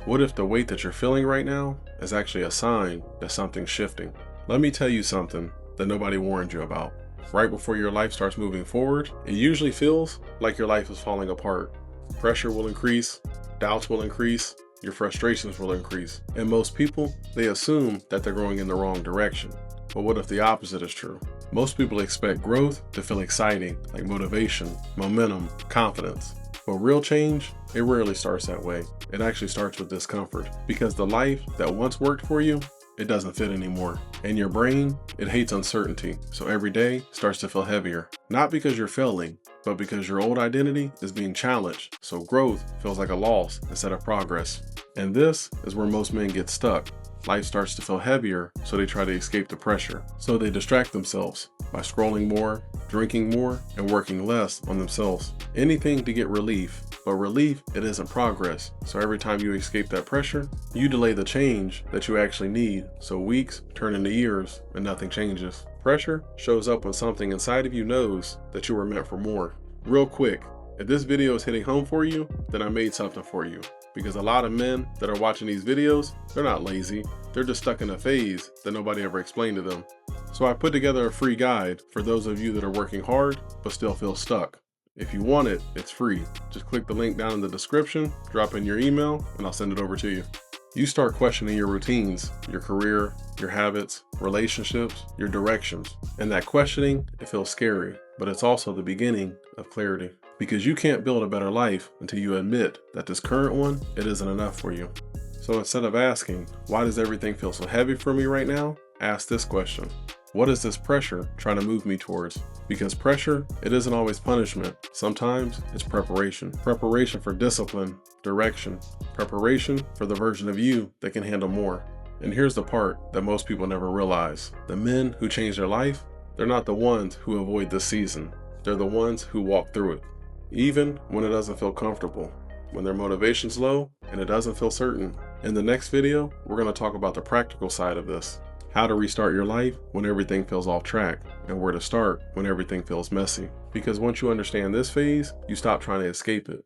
What if the weight that you're feeling right now is actually a sign that something's shifting? Let me tell you something that nobody warned you about. Right before your life starts moving forward, it usually feels like your life is falling apart. Pressure will increase, doubts will increase, your frustrations will increase. And most people, they assume that they're going in the wrong direction. But what if the opposite is true? Most people expect growth to feel exciting, like motivation, momentum, confidence. But real change, it rarely starts that way. It actually starts with discomfort, because the life that once worked for you, it doesn't fit anymore. And your brain, it hates uncertainty. So every day starts to feel heavier. Not because you're failing, but because your old identity is being challenged. So growth feels like a loss instead of progress. And this is where most men get stuck. Life starts to feel heavier, so they try to escape the pressure. So they distract themselves by scrolling more, drinking more, and working less on themselves. Anything to get relief, but relief, it isn't progress. So every time you escape that pressure, you delay the change that you actually need. So weeks turn into years and nothing changes. Pressure shows up when something inside of you knows that you were meant for more. Real quick, if this video is hitting home for you, then I made something for you. Because a lot of men that are watching these videos, they're not lazy. They're just stuck in a phase that nobody ever explained to them. So I put together a free guide for those of you that are working hard, but still feel stuck. If you want it, it's free. Just click the link down in the description, drop in your email, and I'll send it over to you. You start questioning your routines, your career, your habits, relationships, your directions. And that questioning, it feels scary, but it's also the beginning of clarity. Because you can't build a better life until you admit that this current one, it isn't enough for you. So instead of asking, why does everything feel so heavy for me right now? Ask this question. What is this pressure trying to move me towards? Because pressure, it isn't always punishment. Sometimes it's preparation. Preparation for discipline, direction, preparation for the version of you that can handle more. And here's the part that most people never realize. The men who change their life, they're not the ones who avoid this season. They're the ones who walk through it. Even when it doesn't feel comfortable, when their motivation's low and it doesn't feel certain. In the next video, we're going to talk about the practical side of this. How to restart your life when everything feels off track, and where to start when everything feels messy. Because once you understand this phase, you stop trying to escape it